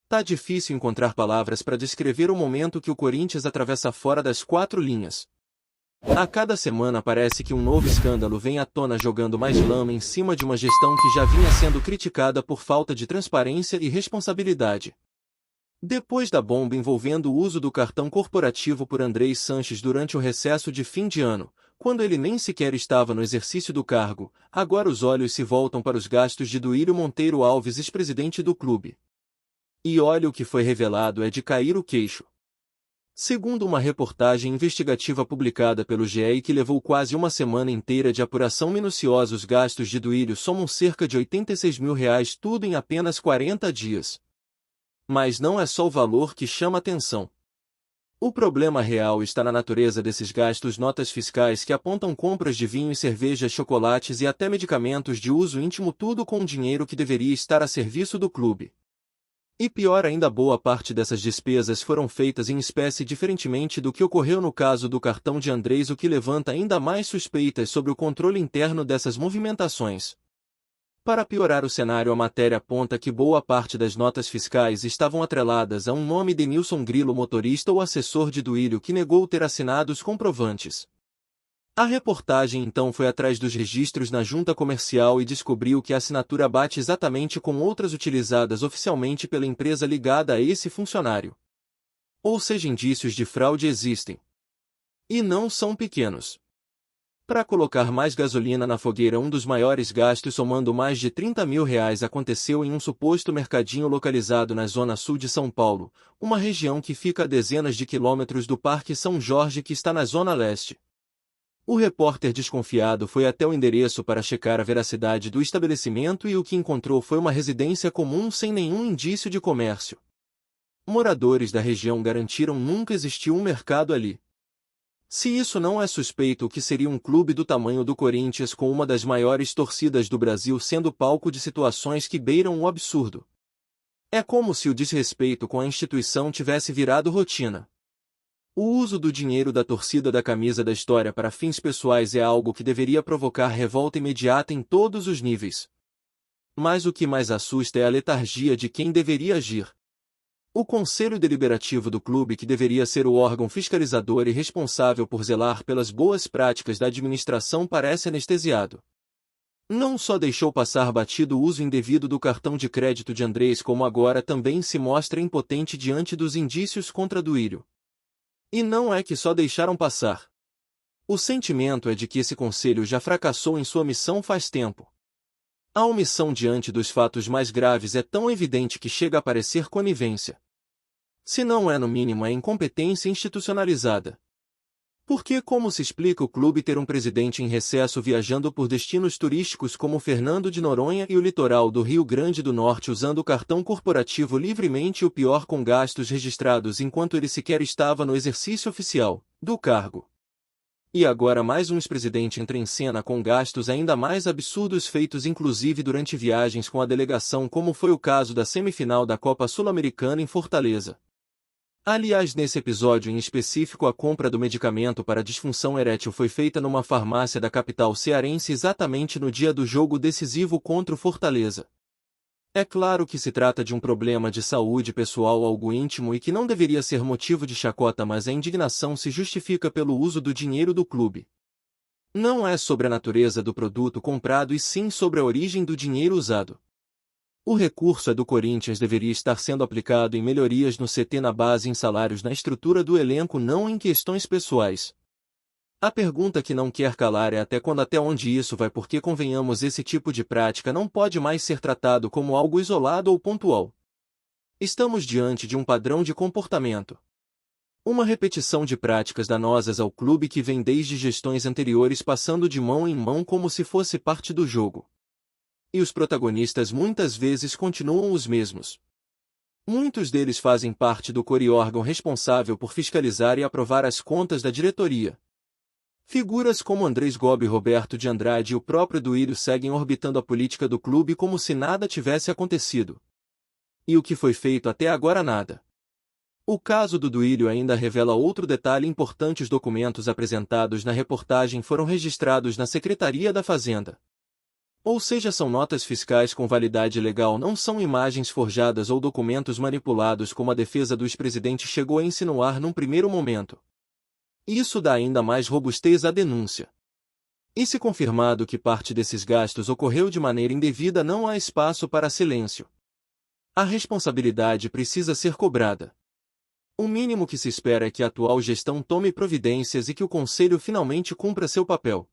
Tá difícil encontrar palavras para descrever o momento que o Corinthians atravessa fora das quatro linhas. A cada semana parece que um novo escândalo vem à tona jogando mais lama em cima de uma gestão que já vinha sendo criticada por falta de transparência e responsabilidade. Depois da bomba envolvendo o uso do cartão corporativo por Andrés Sanches durante o recesso de fim de ano, quando ele nem sequer estava no exercício do cargo, agora os olhos se voltam para os gastos de Duílio Monteiro Alves, ex-presidente do clube. E olha, o que foi revelado é de cair o queixo. Segundo uma reportagem investigativa publicada pelo GE e que levou quase uma semana inteira de apuração minuciosa, os gastos de Duílio somam cerca de R$86 mil, tudo em apenas 40 dias. Mas não é só o valor que chama atenção. O problema real está na natureza desses gastos. Notas fiscais que apontam compras de vinho e cerveja, chocolates e até medicamentos de uso íntimo, tudo com dinheiro que deveria estar a serviço do clube. E pior ainda, boa parte dessas despesas foram feitas em espécie, diferentemente do que ocorreu no caso do cartão de Andrés, o que levanta ainda mais suspeitas sobre o controle interno dessas movimentações. Para piorar o cenário, a matéria aponta que boa parte das notas fiscais estavam atreladas a um nome: Denilson Grilo, motorista ou assessor de Duílio, que negou ter assinado os comprovantes. A reportagem então foi atrás dos registros na junta comercial e descobriu que a assinatura bate exatamente com outras utilizadas oficialmente pela empresa ligada a esse funcionário. Ou seja, indícios de fraude existem. E não são pequenos. Para colocar mais gasolina na fogueira, um dos maiores gastos, somando mais de R$30 mil, aconteceu em um suposto mercadinho localizado na zona sul de São Paulo, uma região que fica a dezenas de quilômetros do Parque São Jorge, que está na zona leste. O repórter, desconfiado, foi até o endereço para checar a veracidade do estabelecimento e o que encontrou foi uma residência comum sem nenhum indício de comércio. Moradores da região garantiram nunca existiu um mercado ali. Se isso não é suspeito, o que seria um clube do tamanho do Corinthians, com uma das maiores torcidas do Brasil, sendo palco de situações que beiram o absurdo? É como se o desrespeito com a instituição tivesse virado rotina. O uso do dinheiro da torcida da camisa da história para fins pessoais é algo que deveria provocar revolta imediata em todos os níveis. Mas o que mais assusta é a letargia de quem deveria agir. O Conselho Deliberativo do clube, que deveria ser o órgão fiscalizador e responsável por zelar pelas boas práticas da administração, parece anestesiado. Não só deixou passar batido o uso indevido do cartão de crédito de Andrés, como agora também se mostra impotente diante dos indícios contra Duílio. E não é que só deixaram passar. O sentimento é de que esse conselho já fracassou em sua missão faz tempo. A omissão diante dos fatos mais graves é tão evidente que chega a parecer conivência. Se não é, no mínimo, é incompetência institucionalizada. Porque como se explica o clube ter um presidente em recesso viajando por destinos turísticos como Fernando de Noronha e o litoral do Rio Grande do Norte, usando o cartão corporativo livremente, e o pior, com gastos registrados enquanto ele sequer estava no exercício oficial do cargo? E agora mais um ex-presidente entra em cena com gastos ainda mais absurdos, feitos inclusive durante viagens com a delegação, como foi o caso da semifinal da Copa Sul-Americana em Fortaleza. Aliás, nesse episódio em específico, a compra do medicamento para disfunção erétil foi feita numa farmácia da capital cearense exatamente no dia do jogo decisivo contra o Fortaleza. É claro que se trata de um problema de saúde pessoal, algo íntimo e que não deveria ser motivo de chacota, mas a indignação se justifica pelo uso do dinheiro do clube. Não é sobre a natureza do produto comprado, e sim sobre a origem do dinheiro usado. O recurso é do Corinthians, deveria estar sendo aplicado em melhorias no CT, na base, em salários, na estrutura do elenco, não em questões pessoais. A pergunta que não quer calar é até onde isso vai, porque, convenhamos, esse tipo de prática não pode mais ser tratado como algo isolado ou pontual. Estamos diante de um padrão de comportamento. Uma repetição de práticas danosas ao clube que vem desde gestões anteriores, passando de mão em mão como se fosse parte do jogo. E os protagonistas muitas vezes continuam os mesmos. Muitos deles fazem parte do CORI, órgão responsável por fiscalizar e aprovar as contas da diretoria. Figuras como Andrés Gobi, Roberto de Andrade e o próprio Duílio seguem orbitando a política do clube como se nada tivesse acontecido. E o que foi feito até agora? Nada. O caso do Duílio ainda revela outro detalhe importante: os documentos apresentados na reportagem foram registrados na Secretaria da Fazenda. Ou seja, são notas fiscais com validade legal, não são imagens forjadas ou documentos manipulados como a defesa do ex-presidente chegou a insinuar num primeiro momento. Isso dá ainda mais robustez à denúncia. E se confirmado que parte desses gastos ocorreu de maneira indevida, não há espaço para silêncio. A responsabilidade precisa ser cobrada. O mínimo que se espera é que a atual gestão tome providências e que o Conselho finalmente cumpra seu papel.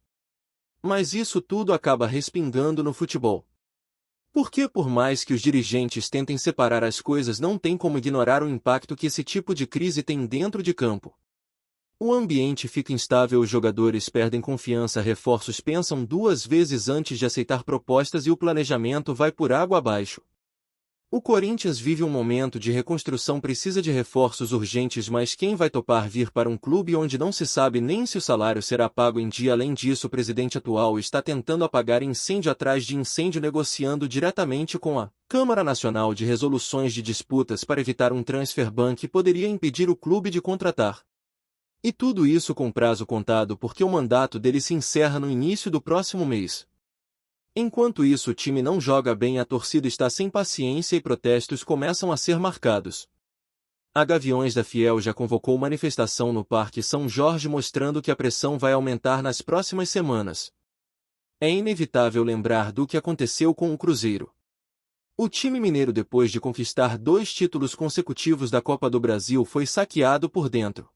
Mas isso tudo acaba respingando no futebol. Porque por mais que os dirigentes tentem separar as coisas, não tem como ignorar o impacto que esse tipo de crise tem dentro de campo. O ambiente fica instável, os jogadores perdem confiança, reforços pensam duas vezes antes de aceitar propostas e o planejamento vai por água abaixo. O Corinthians vive um momento de reconstrução, precisa de reforços urgentes, mas quem vai topar vir para um clube onde não se sabe nem se o salário será pago em dia? Além disso, o presidente atual está tentando apagar incêndio atrás de incêndio, negociando diretamente com a Câmara Nacional de Resoluções de Disputas para evitar um transfer ban que poderia impedir o clube de contratar. E tudo isso com prazo contado, porque o mandato dele se encerra no início do próximo mês. Enquanto isso, o time não joga bem, a torcida está sem paciência e protestos começam a ser marcados. A Gaviões da Fiel já convocou manifestação no Parque São Jorge, mostrando que a pressão vai aumentar nas próximas semanas. É inevitável lembrar do que aconteceu com o Cruzeiro. O time mineiro, depois de conquistar 2 títulos consecutivos da Copa do Brasil, foi saqueado por dentro.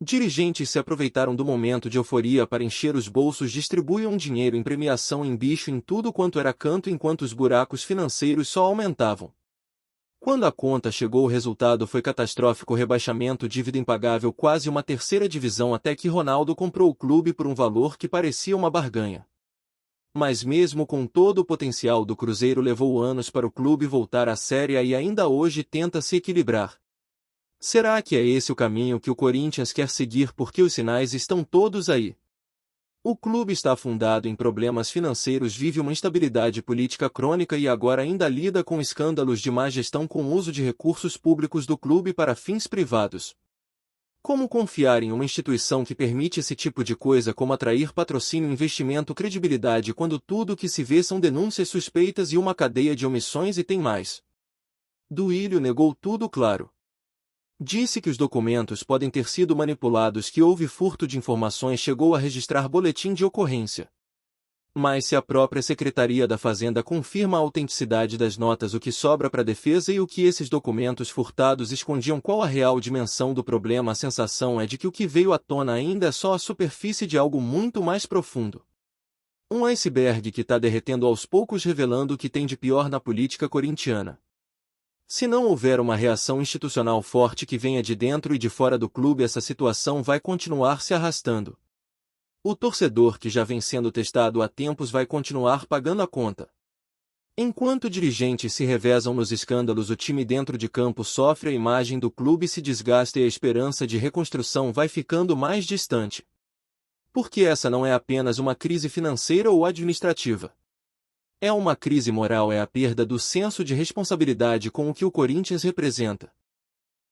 Dirigentes se aproveitaram do momento de euforia para encher os bolsos, distribuíam dinheiro em premiação, em bicho, em tudo quanto era canto, enquanto os buracos financeiros só aumentavam. Quando a conta chegou, o resultado foi catastrófico: rebaixamento, dívida impagável, quase uma terceira divisão, até que Ronaldo comprou o clube por um valor que parecia uma barganha. Mas mesmo com todo o potencial do Cruzeiro, levou anos para o clube voltar à Série A e ainda hoje tenta se equilibrar. Será que é esse o caminho que o Corinthians quer seguir? Porque os sinais estão todos aí. O clube está afundado em problemas financeiros, vive uma instabilidade política crônica e agora ainda lida com escândalos de má gestão com uso de recursos públicos do clube para fins privados. Como confiar em uma instituição que permite esse tipo de coisa? Como atrair patrocínio, investimento, credibilidade, quando tudo o que se vê são denúncias suspeitas e uma cadeia de omissões? E tem mais. Duílio negou tudo, claro. Disse que os documentos podem ter sido manipulados, que houve furto de informações, chegou a registrar boletim de ocorrência. Mas se a própria Secretaria da Fazenda confirma a autenticidade das notas, o que sobra para a defesa e o que esses documentos furtados escondiam? Qual a real dimensão do problema? A sensação é de que o que veio à tona ainda é só a superfície de algo muito mais profundo. Um iceberg que está derretendo aos poucos, revelando o que tem de pior na política corintiana. Se não houver uma reação institucional forte que venha de dentro e de fora do clube, essa situação vai continuar se arrastando. O torcedor, que já vem sendo testado há tempos, vai continuar pagando a conta. Enquanto dirigentes se revezam nos escândalos, o time dentro de campo sofre, a imagem do clube se desgasta e a esperança de reconstrução vai ficando mais distante. Porque essa não é apenas uma crise financeira ou administrativa. É uma crise moral, é a perda do senso de responsabilidade com o que o Corinthians representa.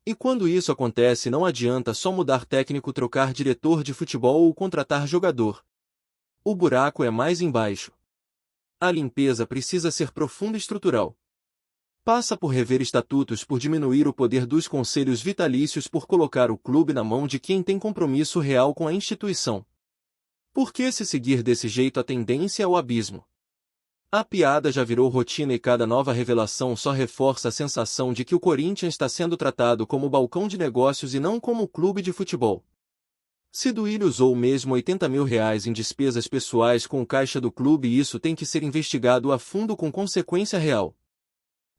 E quando isso acontece, não adianta só mudar técnico, trocar diretor de futebol ou contratar jogador. O buraco é mais embaixo. A limpeza precisa ser profunda e estrutural. Passa por rever estatutos, por diminuir o poder dos conselhos vitalícios, por colocar o clube na mão de quem tem compromisso real com a instituição. Porque se seguir desse jeito, a tendência é o abismo. A piada já virou rotina e cada nova revelação só reforça a sensação de que o Corinthians está sendo tratado como balcão de negócios e não como clube de futebol. Se Duílio usou mesmo R$80 mil em despesas pessoais com o caixa do clube, isso tem que ser investigado a fundo com consequência real.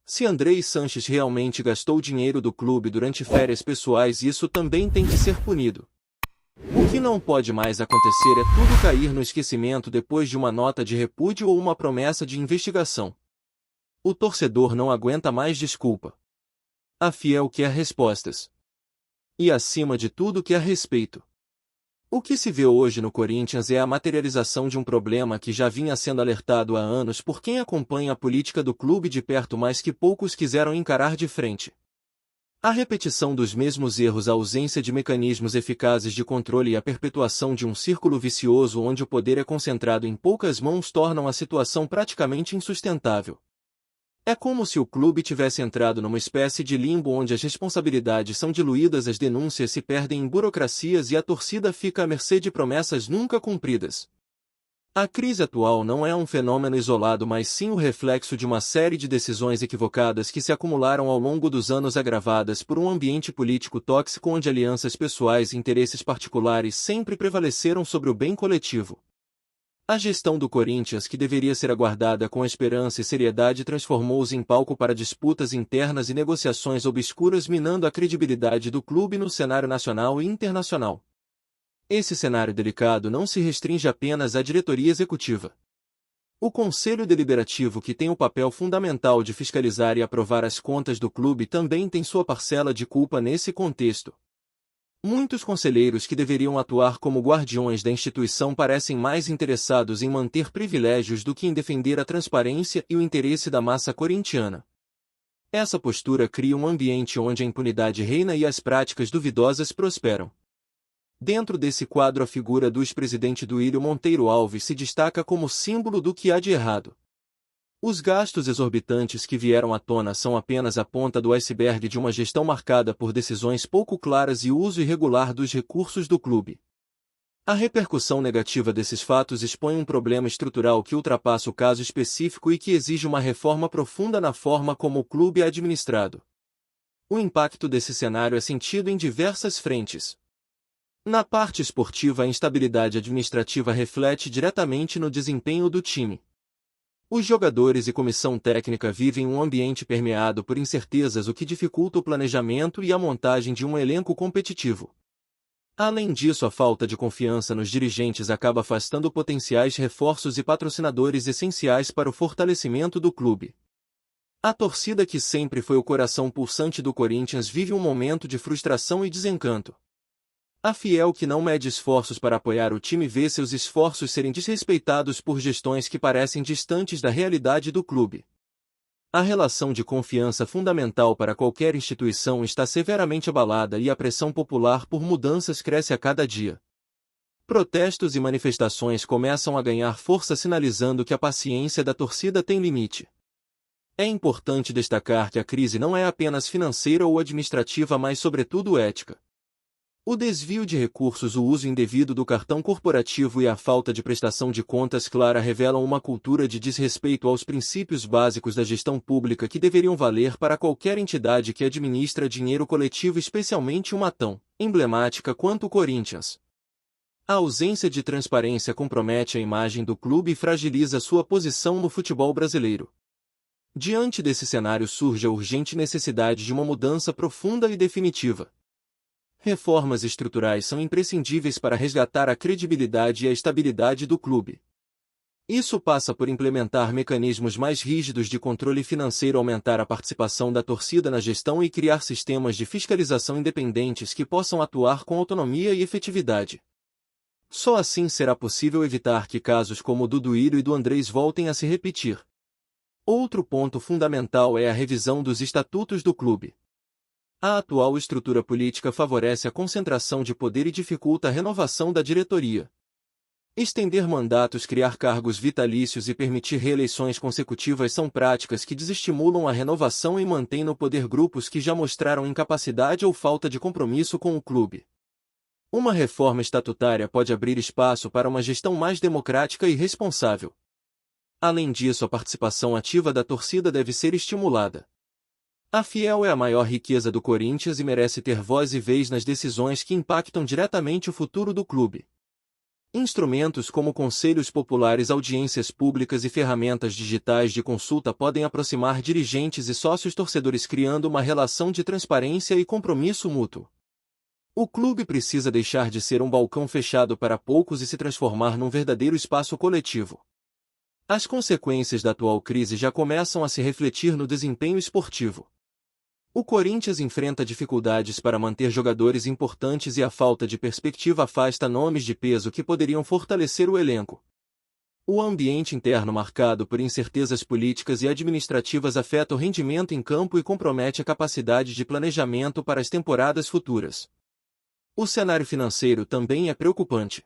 Se Andrei Sanches realmente gastou dinheiro do clube durante férias pessoais, isso também tem que ser punido. O que não pode mais acontecer é tudo cair no esquecimento depois de uma nota de repúdio ou uma promessa de investigação. O torcedor não aguenta mais desculpa. A Fiel quer respostas. E acima de tudo quer respeito. O que se vê hoje no Corinthians é a materialização de um problema que já vinha sendo alertado há anos por quem acompanha a política do clube de perto, mas que poucos quiseram encarar de frente. A repetição dos mesmos erros, a ausência de mecanismos eficazes de controle e a perpetuação de um círculo vicioso onde o poder é concentrado em poucas mãos tornam a situação praticamente insustentável. É como se o clube tivesse entrado numa espécie de limbo onde as responsabilidades são diluídas, as denúncias se perdem em burocracias e a torcida fica à mercê de promessas nunca cumpridas. A crise atual não é um fenômeno isolado, mas sim o reflexo de uma série de decisões equivocadas que se acumularam ao longo dos anos, agravadas por um ambiente político tóxico onde alianças pessoais e interesses particulares sempre prevaleceram sobre o bem coletivo. A gestão do Corinthians, que deveria ser aguardada com esperança e seriedade, transformou-se em palco para disputas internas e negociações obscuras, minando a credibilidade do clube no cenário nacional e internacional. Esse cenário delicado não se restringe apenas à diretoria executiva. O Conselho Deliberativo, que tem o papel fundamental de fiscalizar e aprovar as contas do clube, também tem sua parcela de culpa nesse contexto. Muitos conselheiros que deveriam atuar como guardiões da instituição parecem mais interessados em manter privilégios do que em defender a transparência e o interesse da massa corintiana. Essa postura cria um ambiente onde a impunidade reina e as práticas duvidosas prosperam. Dentro desse quadro, a figura do ex-presidente Duílio Monteiro Alves se destaca como símbolo do que há de errado. Os gastos exorbitantes que vieram à tona são apenas a ponta do iceberg de uma gestão marcada por decisões pouco claras e uso irregular dos recursos do clube. A repercussão negativa desses fatos expõe um problema estrutural que ultrapassa o caso específico e que exige uma reforma profunda na forma como o clube é administrado. O impacto desse cenário é sentido em diversas frentes. Na parte esportiva, a instabilidade administrativa reflete diretamente no desempenho do time. Os jogadores e comissão técnica vivem um ambiente permeado por incertezas, o que dificulta o planejamento e a montagem de um elenco competitivo. Além disso, a falta de confiança nos dirigentes acaba afastando potenciais reforços e patrocinadores essenciais para o fortalecimento do clube. A torcida, que sempre foi o coração pulsante do Corinthians, vive um momento de frustração e desencanto. A fiel, que não mede esforços para apoiar o time, vê seus esforços serem desrespeitados por gestões que parecem distantes da realidade do clube. A relação de confiança, fundamental para qualquer instituição, está severamente abalada e a pressão popular por mudanças cresce a cada dia. Protestos e manifestações começam a ganhar força, sinalizando que a paciência da torcida tem limite. É importante destacar que a crise não é apenas financeira ou administrativa, mas sobretudo ética. O desvio de recursos, o uso indevido do cartão corporativo e a falta de prestação de contas clara revelam uma cultura de desrespeito aos princípios básicos da gestão pública que deveriam valer para qualquer entidade que administra dinheiro coletivo, especialmente uma tão emblemática quanto o Corinthians. A ausência de transparência compromete a imagem do clube e fragiliza sua posição no futebol brasileiro. Diante desse cenário, surge a urgente necessidade de uma mudança profunda e definitiva. Reformas estruturais são imprescindíveis para resgatar a credibilidade e a estabilidade do clube. Isso passa por implementar mecanismos mais rígidos de controle financeiro, aumentar a participação da torcida na gestão e criar sistemas de fiscalização independentes que possam atuar com autonomia e efetividade. Só assim será possível evitar que casos como o do Duílio e do Andrés voltem a se repetir. Outro ponto fundamental é a revisão dos estatutos do clube. A atual estrutura política favorece a concentração de poder e dificulta a renovação da diretoria. Estender mandatos, criar cargos vitalícios e permitir reeleições consecutivas são práticas que desestimulam a renovação e mantêm no poder grupos que já mostraram incapacidade ou falta de compromisso com o clube. Uma reforma estatutária pode abrir espaço para uma gestão mais democrática e responsável. Além disso, a participação ativa da torcida deve ser estimulada. A fiel é a maior riqueza do Corinthians e merece ter voz e vez nas decisões que impactam diretamente o futuro do clube. Instrumentos como conselhos populares, audiências públicas e ferramentas digitais de consulta podem aproximar dirigentes e sócios torcedores, criando uma relação de transparência e compromisso mútuo. O clube precisa deixar de ser um balcão fechado para poucos e se transformar num verdadeiro espaço coletivo. As consequências da atual crise já começam a se refletir no desempenho esportivo. O Corinthians enfrenta dificuldades para manter jogadores importantes e a falta de perspectiva afasta nomes de peso que poderiam fortalecer o elenco. O ambiente interno marcado por incertezas políticas e administrativas afeta o rendimento em campo e compromete a capacidade de planejamento para as temporadas futuras. O cenário financeiro também é preocupante.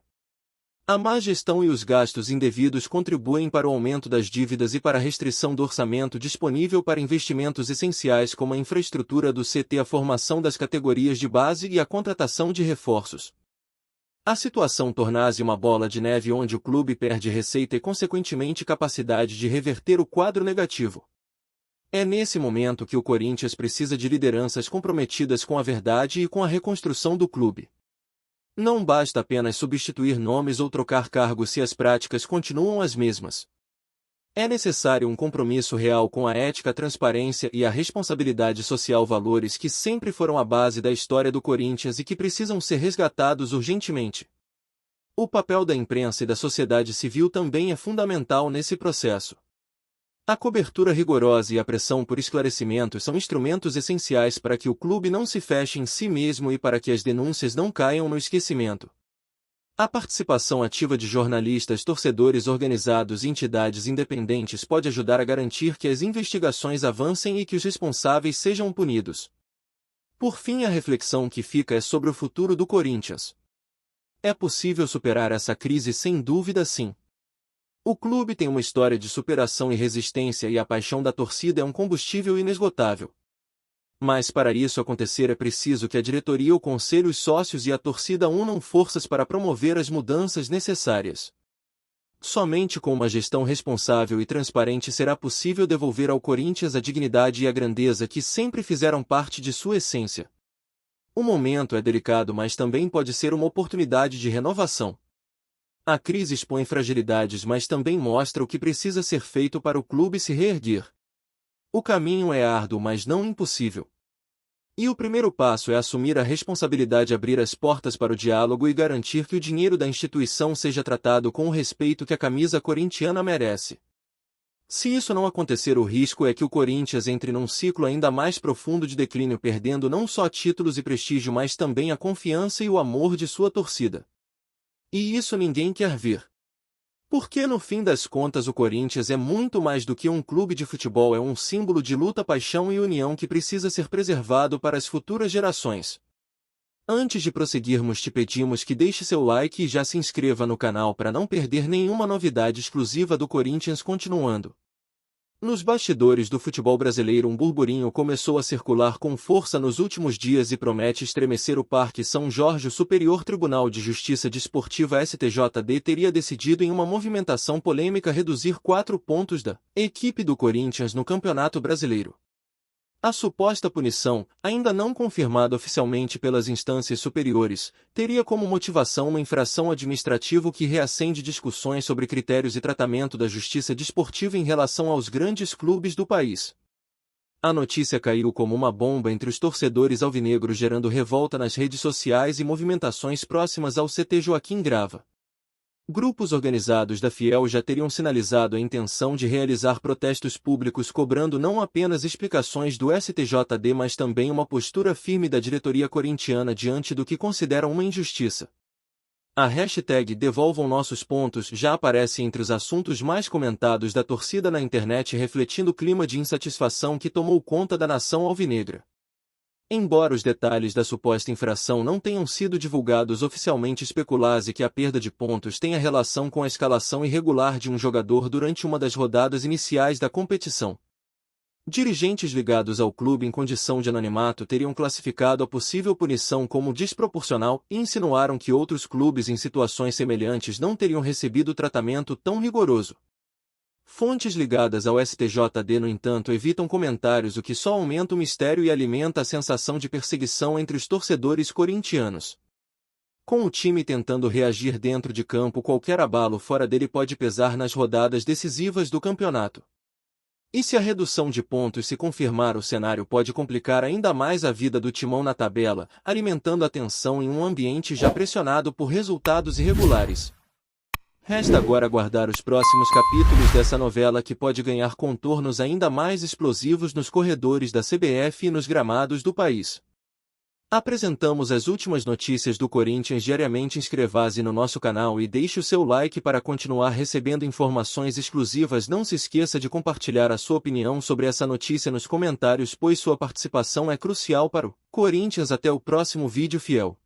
A má gestão e os gastos indevidos contribuem para o aumento das dívidas e para a restrição do orçamento disponível para investimentos essenciais como a infraestrutura do CT, a formação das categorias de base e a contratação de reforços. A situação torna-se uma bola de neve onde o clube perde receita e, consequentemente, capacidade de reverter o quadro negativo. É nesse momento que o Corinthians precisa de lideranças comprometidas com a verdade e com a reconstrução do clube. Não basta apenas substituir nomes ou trocar cargos se as práticas continuam as mesmas. É necessário um compromisso real com a ética, a transparência e a responsabilidade social, valores que sempre foram a base da história do Corinthians e que precisam ser resgatados urgentemente. O papel da imprensa e da sociedade civil também é fundamental nesse processo. A cobertura rigorosa e a pressão por esclarecimentos são instrumentos essenciais para que o clube não se feche em si mesmo e para que as denúncias não caiam no esquecimento. A participação ativa de jornalistas, torcedores organizados e entidades independentes pode ajudar a garantir que as investigações avancem e que os responsáveis sejam punidos. Por fim, a reflexão que fica é sobre o futuro do Corinthians. É possível superar essa crise? Sem dúvida, sim. O clube tem uma história de superação e resistência e a paixão da torcida é um combustível inesgotável. Mas para isso acontecer é preciso que a diretoria, o conselho, os sócios e a torcida unam forças para promover as mudanças necessárias. Somente com uma gestão responsável e transparente será possível devolver ao Corinthians a dignidade e a grandeza que sempre fizeram parte de sua essência. O momento é delicado, mas também pode ser uma oportunidade de renovação. A crise expõe fragilidades, mas também mostra o que precisa ser feito para o clube se reerguer. O caminho é árduo, mas não impossível. E o primeiro passo é assumir a responsabilidade, abrir as portas para o diálogo e garantir que o dinheiro da instituição seja tratado com o respeito que a camisa corintiana merece. Se isso não acontecer, o risco é que o Corinthians entre num ciclo ainda mais profundo de declínio, perdendo não só títulos e prestígio, mas também a confiança e o amor de sua torcida. E isso ninguém quer ver. Porque no fim das contas o Corinthians é muito mais do que um clube de futebol, é um símbolo de luta, paixão e união que precisa ser preservado para as futuras gerações. Antes de prosseguirmos, te pedimos que deixe seu like e já se inscreva no canal para não perder nenhuma novidade exclusiva do Corinthians. Continuando. Nos bastidores do futebol brasileiro, um burburinho começou a circular com força nos últimos dias e promete estremecer o Parque São Jorge. O Superior Tribunal de Justiça Desportiva STJD teria decidido em uma movimentação polêmica reduzir 4 pontos da equipe do Corinthians no Campeonato Brasileiro. A suposta punição, ainda não confirmada oficialmente pelas instâncias superiores, teria como motivação uma infração administrativa que reacende discussões sobre critérios e tratamento da justiça desportiva em relação aos grandes clubes do país. A notícia caiu como uma bomba entre os torcedores alvinegros, gerando revolta nas redes sociais e movimentações próximas ao CT Joaquim Grava. Grupos organizados da Fiel já teriam sinalizado a intenção de realizar protestos públicos cobrando não apenas explicações do STJD, mas também uma postura firme da diretoria corintiana diante do que consideram uma injustiça. A hashtag Devolvam Nossos Pontos já aparece entre os assuntos mais comentados da torcida na internet, refletindo o clima de insatisfação que tomou conta da nação alvinegra. Embora os detalhes da suposta infração não tenham sido divulgados oficialmente, especula-se que a perda de pontos tenha relação com a escalação irregular de um jogador durante uma das rodadas iniciais da competição. Dirigentes ligados ao clube em condição de anonimato teriam classificado a possível punição como desproporcional e insinuaram que outros clubes em situações semelhantes não teriam recebido tratamento tão rigoroso. Fontes ligadas ao STJD, no entanto, evitam comentários, o que só aumenta o mistério e alimenta a sensação de perseguição entre os torcedores corintianos. Com o time tentando reagir dentro de campo, qualquer abalo fora dele pode pesar nas rodadas decisivas do campeonato. E se a redução de pontos se confirmar, o cenário pode complicar ainda mais a vida do timão na tabela, alimentando a tensão em um ambiente já pressionado por resultados irregulares. Resta agora aguardar os próximos capítulos dessa novela, que pode ganhar contornos ainda mais explosivos nos corredores da CBF e nos gramados do país. Apresentamos as últimas notícias do Corinthians diariamente. Inscreva-se no nosso canal e deixe o seu like para continuar recebendo informações exclusivas. Não se esqueça de compartilhar a sua opinião sobre essa notícia nos comentários, pois sua participação é crucial para o Corinthians. Até o próximo vídeo, fiel.